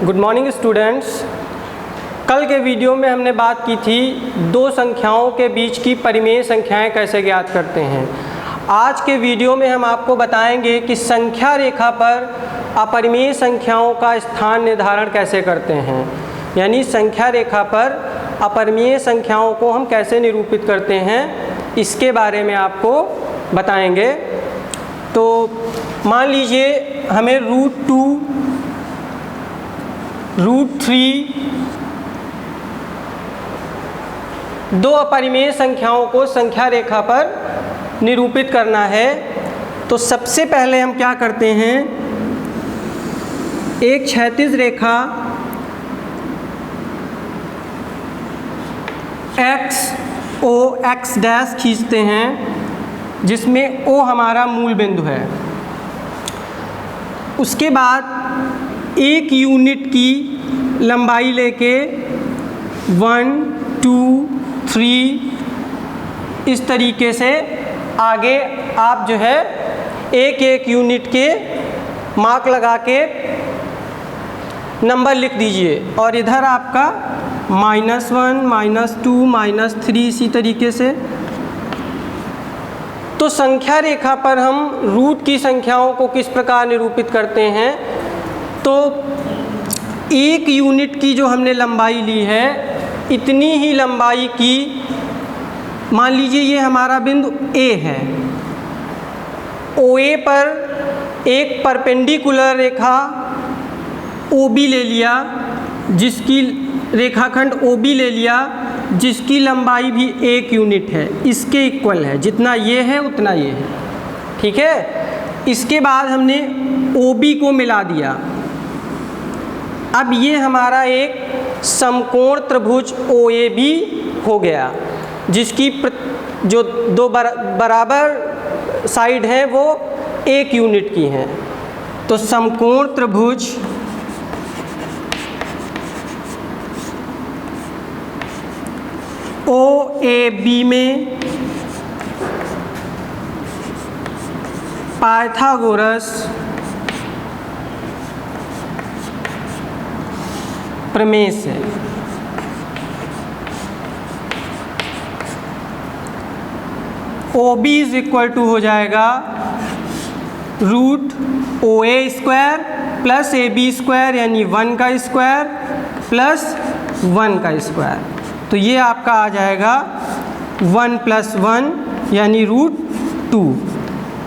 Good morning students. कल के video में हमने बात की थी दो संख्याओं के बीच की परिमेय संख्याएं कैसे ज्ञात करते हैं। आज के वीडियो में हम आपको बताएंगे कि संख्या रेखा पर अपरिमेय संख्याओं का स्थान निर्धारण कैसे करते हैं, यानी संख्या रेखा पर अपरिमेय संख्याओं को हम कैसे निरूपित करते हैं, इसके बारे में आपको बताएंगे। तो मान लीजिए हमें √2, √3 दो अपरिमेय संख्याओं को संख्या रेखा पर निरूपित करना है। तो सबसे पहले हम क्या करते हैं, एक क्षैतिज रेखा x डैश खींचते हैं, जिसमें O हमारा मूल बिंदु है। उसके बाद एक यूनिट की लंबाई लेके 1, 2, 3 इस तरीके से आगे आप जो है एक एक यूनिट के मार्क लगा के नंबर लिख दीजिए, और इधर आपका -1, -2, -3 इसी तरीके से। तो संख्या रेखा पर हम रूट की संख्याओं को किस प्रकार निरूपित करते हैं, तो एक यूनिट की जो हमने लंबाई ली है, इतनी ही लंबाई की, मान लीजिए ये हमारा बिंदु A है, OA पर एक परपेंडिकुलर रेखा OB ले लिया, जिसकी रेखाखंड OB ले लिया, जिसकी लंबाई भी 1 यूनिट है, इसके इक्वल है, जितना ये है उतना ये है, ठीक है। इसके बाद हमने OB को मिला दिया। अब ये हमारा एक समकोण त्रिभुज OAB हो गया, जिसकी जो दो बराबर साइड हैं वो 1 यूनिट की हैं। तो समकोण त्रिभुज OAB में पाइथागोरस प्रमेय से OB = हो जाएगा √OA² + AB² यानी 1 का स्क्वायर प्लस 1 का स्क्वायर। तो ये आपका आ जाएगा 1 + 1 यानी √2।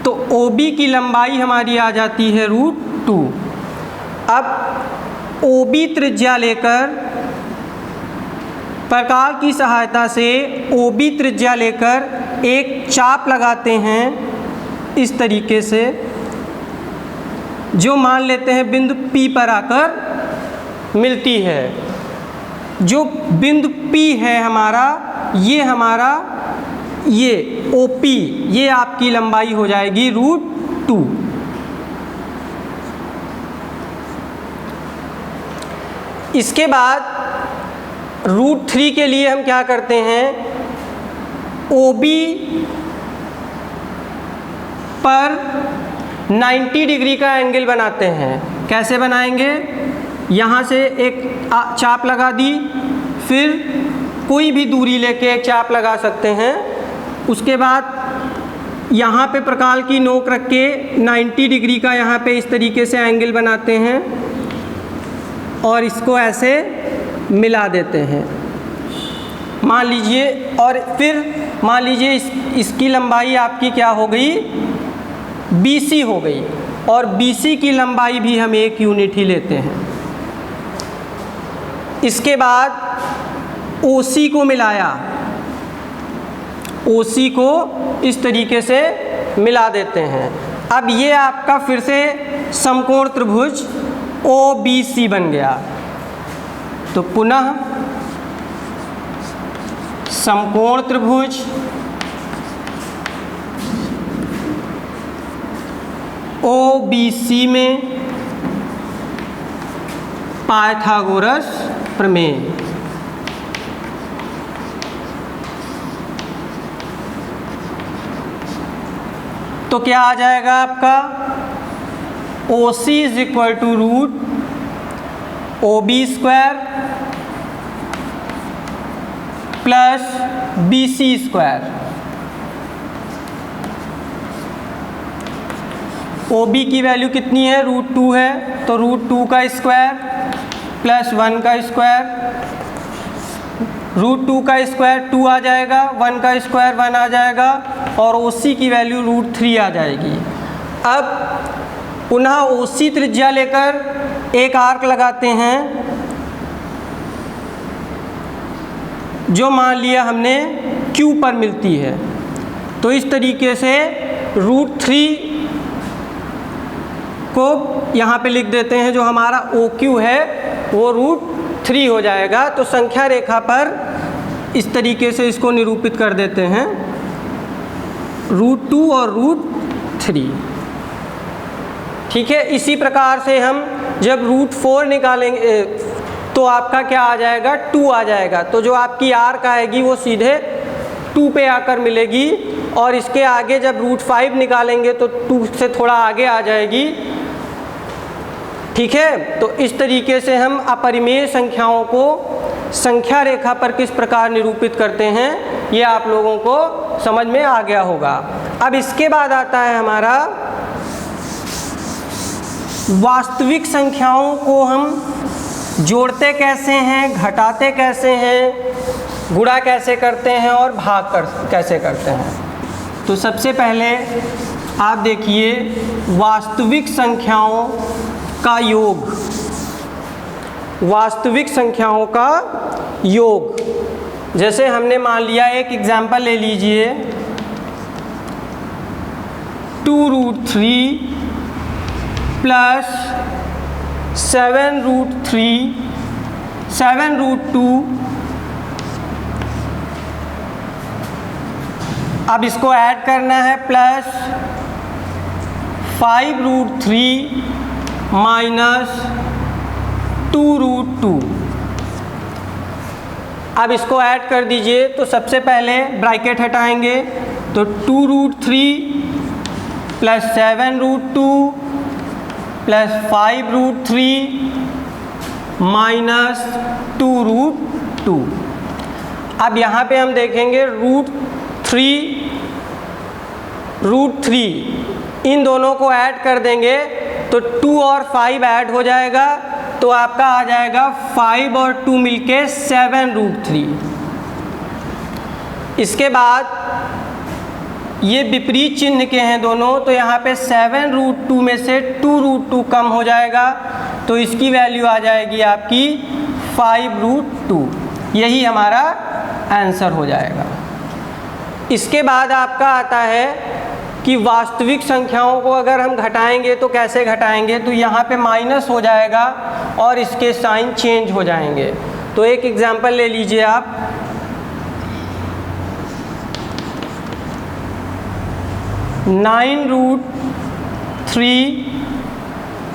तो OB की लंबाई हमारी आ जाती है √2। अब OB त्रिज्या लेकर, प्रकार की सहायता से OB त्रिज्या लेकर एक चाप लगाते हैं इस तरीके से, जो मान लेते हैं बिंदु P पर आकर मिलती है। जो बिंदु P है हमारा, ये OP, ये आपकी लंबाई हो जाएगी √2। इसके बाद √3 के लिए हम क्या करते हैं, OB पर 90 डिग्री का एंगल बनाते हैं। कैसे बनाएंगे, यहाँ से एक चाप लगा दी, फिर कोई भी दूरी लेके एक चाप लगा सकते हैं। उसके बाद यहाँ पे प्रकार की नोक रख के 90 डिग्री का यहाँ पे इस तरीके से एंगल बनाते हैं, और इसको ऐसे मिला देते हैं, मान लीजिए। और फिर मान लीजिए इसकी लंबाई आपकी क्या हो गई, BC हो गई, और BC की लंबाई भी हम 1 यूनिट ही लेते हैं। इसके बाद OC को मिलाया, OC को इस तरीके से मिला देते हैं। अब ये आपका फिर से समकोण त्रिभुज OBC बन गया। तो पुनः समकोण त्रिभुज OBC में पाइथागोरस प्रमेय। तो क्या आ जाएगा आपका, OC = OB square plus BC square. OB की वैल्यू कितनी है, √2 है, तो √2 का स्क्वायर प्लस 1 का स्क्वायर, √2 का स्क्वायर 2 आ जाएगा, 1 का स्क्वायर 1 आ जाएगा और OC की वैल्यू √3 आ जाएगी। अब पुनः OC त्रिज्या लेकर एक आर्क लगाते हैं, जो मान लिया हमने Q पर मिलती है। तो इस तरीके से √3 को यहाँ पे लिख देते हैं, जो हमारा OQ है वो √3 हो जाएगा। तो संख्या रेखा पर इस तरीके से इसको निरूपित कर देते हैं, √2 और √3। ठीक है, इसी प्रकार से हम जब √4 निकालेंगे तो आपका क्या आ जाएगा, 2 आ जाएगा। तो जो आपकी आर्क आएगी वो सीधे 2 पे आकर मिलेगी और इसके आगे जब √5 निकालेंगे तो 2 से थोड़ा आगे आ जाएगी। ठीक है, तो इस तरीके से हम अपरिमेय संख्याओं को संख्या रेखा पर किस प्रकार निरूपित करते हैं, ये आप लोगों को समझ में आ गया होगा। अब इसके बाद आता है हमारा वास्तविक संख्याओं को हम जोड़ते कैसे हैं, घटाते कैसे हैं, गुणा कैसे करते हैं और भाग कैसे करते हैं। तो सबसे पहले आप देखिए वास्तविक संख्याओं का योग, वास्तविक संख्याओं का योग। जैसे हमने मान लिया, एक एग्जाम्पल ले लीजिए, 2√3 प्लस 7√3 7√2। अब इसको ऐड करना है, प्लस 5√3 माइनस 2√2। अब इसको ऐड कर दीजिए। तो सबसे पहले ब्रैकेट हटाएंगे, तो 2√3 प्लस 7√2 प्लस 5√3 माइनस 2√2। अब यहाँ पे हम देखेंगे √3 इन दोनों को ऐड कर देंगे तो 2 और 5 ऐड हो जाएगा, तो आपका आ जाएगा 5 और 2 मिलके 7√3। इसके बाद ये विपरीत चिन्ह के हैं दोनों, तो यहाँ पे 7√2 में से 2√2 कम हो जाएगा, तो इसकी वैल्यू आ जाएगी आपकी 5√2। यही हमारा आंसर हो जाएगा। इसके बाद आपका आता है कि वास्तविक संख्याओं को अगर हम घटाएंगे तो कैसे घटाएंगे, तो यहाँ पे माइनस हो जाएगा और इसके साइन चेंज हो जाएंगे। तो एक एग्जांपल ले लीजिए आप, (9√3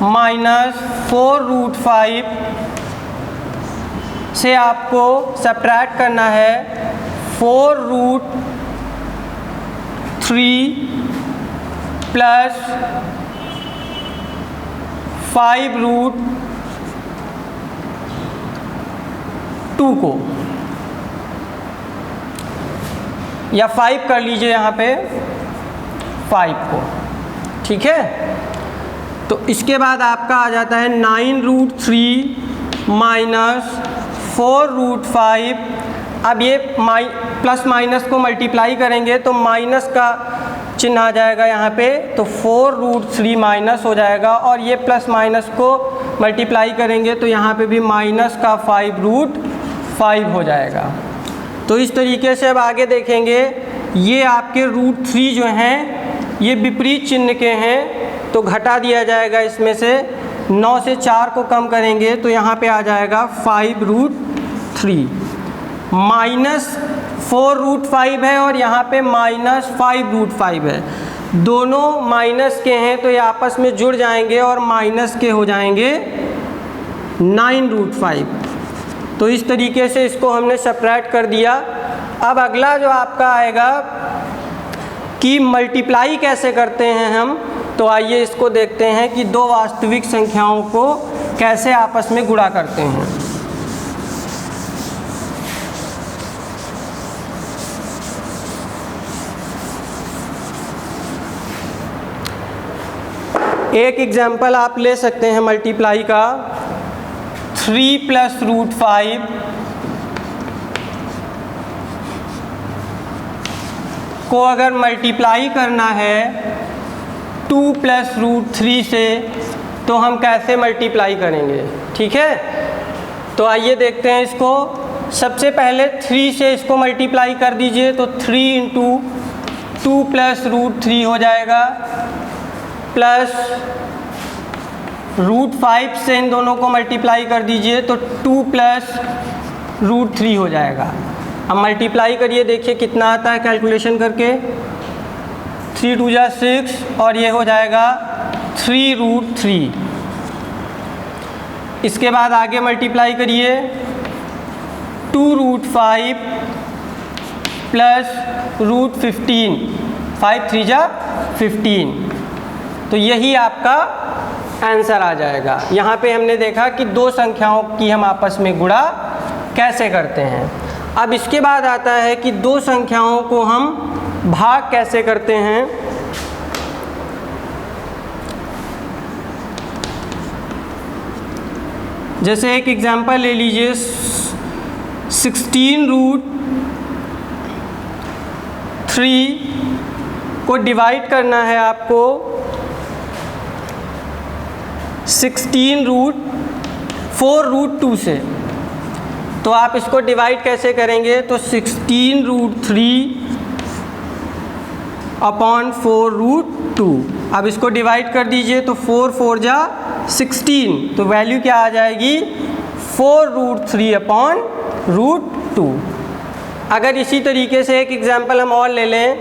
माइनस 4√5) से आपको सब्ट्रैक्ट करना है 4√3 प्लस 5√2 को, या 5 कर लीजिए यहाँ पे 5 को। ठीक है, तो इसके बाद आपका आ जाता है 9√3 माइनस 4√5। अब ये प्लस माइनस को मल्टीप्लाई करेंगे तो माइनस का चिन्ह आ जाएगा यहाँ पे, तो 4√3 माइनस हो जाएगा, और ये प्लस माइनस को मल्टीप्लाई करेंगे तो यहाँ पे भी माइनस का 5√5 हो जाएगा। तो इस तरीके से अब आगे देखेंगे, ये आपके √3 जो हैं ये विपरीत चिन्ह के हैं, तो घटा दिया जाएगा इसमें से। 9 से 4 को कम करेंगे तो यहाँ पे आ जाएगा 5√3, माइनस 4√5 है और यहाँ पे माइनस 5√5 है। दोनों माइनस के हैं तो ये आपस में जुड़ जाएंगे और माइनस के हो जाएंगे 9√5। तो इस तरीके से इसको हमने सब्ट्रैक्ट कर दिया। अब अगला जो आपका आएगा कि मल्टीप्लाई कैसे करते हैं हम, तो आइए इसको देखते हैं कि दो वास्तविक संख्याओं को कैसे आपस में गुणा करते हैं। एक एग्जाम्पल आप ले सकते हैं मल्टीप्लाई का, 3 + √5 को अगर मल्टीप्लाई करना है 2 + √3 से तो हम कैसे मल्टीप्लाई करेंगे, ठीक है। तो आइए देखते हैं इसको। सबसे पहले 3 से इसको मल्टीप्लाई कर दीजिए, तो 3 × 2 + √3 हो जाएगा, प्लस √5 से इन दोनों को मल्टीप्लाई कर दीजिए तो 2 + √3 हो जाएगा। अब मल्टीप्लाई करिए, देखिए कितना आता है कैलकुलेशन करके, 3 × 2 = 6 और ये हो जाएगा 3 √3। इसके बाद आगे मल्टीप्लाई करिए, 2 √5 + √15, 5 × 3 = 15। तो यही आपका आंसर आ जाएगा। यहाँ पे हमने देखा कि दो संख्याओं की हम आपस में गुणा कैसे करते हैं। अब इसके बाद आता है कि दो संख्याओं को हम भाग कैसे करते हैं। जैसे एक एग्जांपल ले लीजिए, 16 √3 को डिवाइड करना है आपको 16 √4 √2 से। तो आप इसको डिवाइड कैसे करेंगे, तो 16 √3 / 4 √2। अब इसको डिवाइड कर दीजिए तो 4 × 4 = 16, तो वैल्यू क्या आ जाएगी 4 √3 / √2। अगर इसी तरीके से एक एग्जांपल हम और ले लें,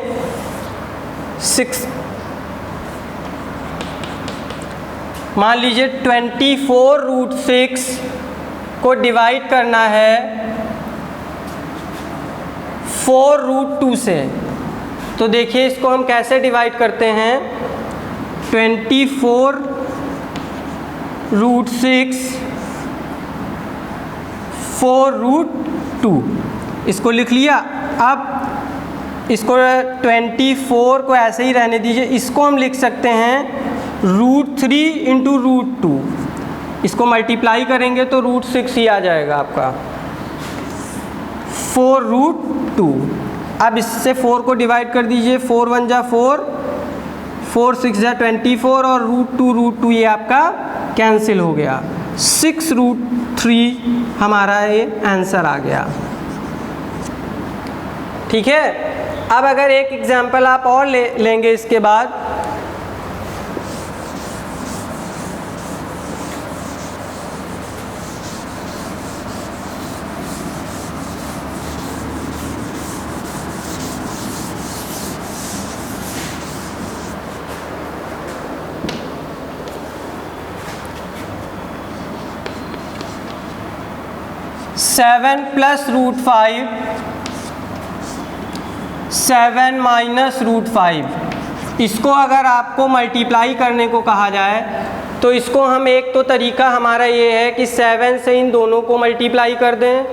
मान लीजिए 24 √6 को डिवाइड करना है 4 √2 से। तो देखिए इसको हम कैसे डिवाइड करते हैं, 24 √6 4 √2, इसको लिख लिया। अब इसको 24 को ऐसे ही रहने दीजिए, इसको हम लिख सकते हैं √3 × √2। इसको मल्टीप्लाई करेंगे तो √6 ही आ जाएगा आपका, 4 √2। अब इससे 4 को डिवाइड कर दीजिए, 4 × 1 = 4, 4 × 6 = 24 और √2 ये आपका कैंसिल हो गया, 6 √3 हमारा ये आंसर आ गया, ठीक है। अब अगर एक एग्जांपल आप और लेंगे इसके बाद, सेवन + √5 7 - √5। इसको अगर आपको मल्टीप्लाई करने को कहा जाए तो इसको हम, एक तो तरीका हमारा ये है कि 7 से इन दोनों को मल्टीप्लाई कर दें,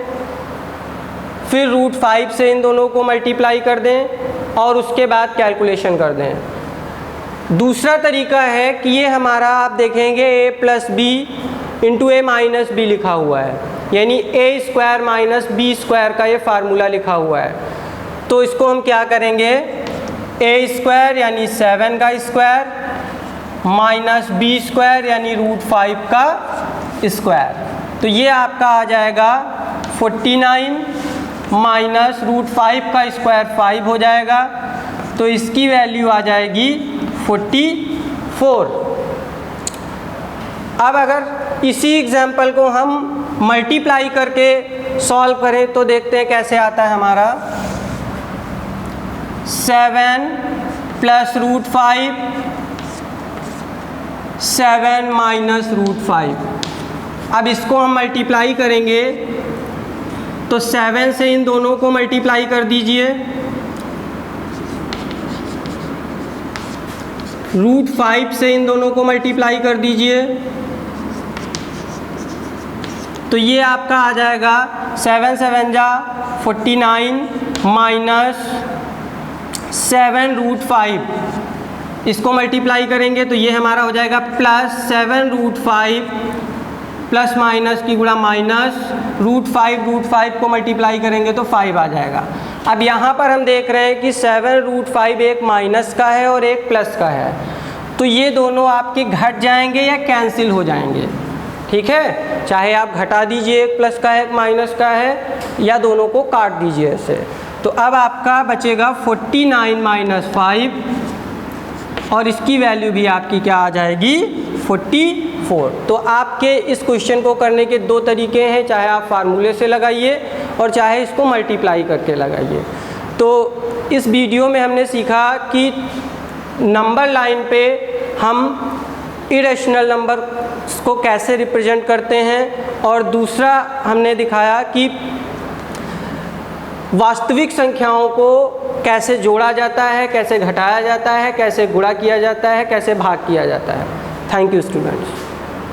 फिर √5 से इन दोनों को मल्टीप्लाई कर दें और उसके बाद कैलकुलेशन कर दें। दूसरा तरीका है कि ये हमारा आप देखेंगे a + b × a - b लिखा हुआ है, यानी a² - b² का ये फार्मूला लिखा हुआ है। तो इसको हम क्या करेंगे, a² यानी 7 का स्क्वायर - b² यानी √5 का स्क्वायर। तो ये आपका आ जाएगा 49 - √5 का स्क्वायर 5 हो जाएगा, तो इसकी वैल्यू आ जाएगी 44। अब अगर इसी एग्जाम्पल को हम मल्टीप्लाई करके सॉल्व करें तो देखते हैं कैसे आता है हमारा। 7 + √5 7 - √5। अब इसको हम मल्टीप्लाई करेंगे तो 7 से इन दोनों को मल्टीप्लाई कर दीजिए, √5 से इन दोनों को मल्टीप्लाई कर दीजिए, तो ये आपका आ जाएगा 7 7 जा 49 माइनस 7√5, इसको मल्टीप्लाई करेंगे तो ये हमारा हो जाएगा प्लस 7√5 प्लस माइनस की गुणा माइनस √5 को मल्टीप्लाई करेंगे तो 5 आ जाएगा। अब यहाँ पर हम देख रहे हैं कि 7√5 एक माइनस का है और एक प्लस का है, तो ये दोनों आपके घट जाएंगे या कैंसिल हो जाएंगे। ठीक है, चाहे आप घटा दीजिए, एक प्लस का है एक माइनस का है, या दोनों को काट दीजिए ऐसे। तो अब आपका बचेगा 49 माइनस 5 और इसकी वैल्यू भी आपकी क्या आ जाएगी 44। तो आपके इस क्वेश्चन को करने के दो तरीके हैं, चाहे आप फार्मूले से लगाइए और चाहे इसको मल्टीप्लाई करके लगाइए। तो इस वीडियो में हमने सीखा कि नंबर लाइन पे हम इरेशनल नंबर को कैसे रिप्रेजेंट करते हैं, और दूसरा हमने दिखाया कि वास्तविक संख्याओं को कैसे जोड़ा जाता है, कैसे घटाया जाता है, कैसे गुणा किया जाता है, कैसे भाग किया जाता है। Thank you students.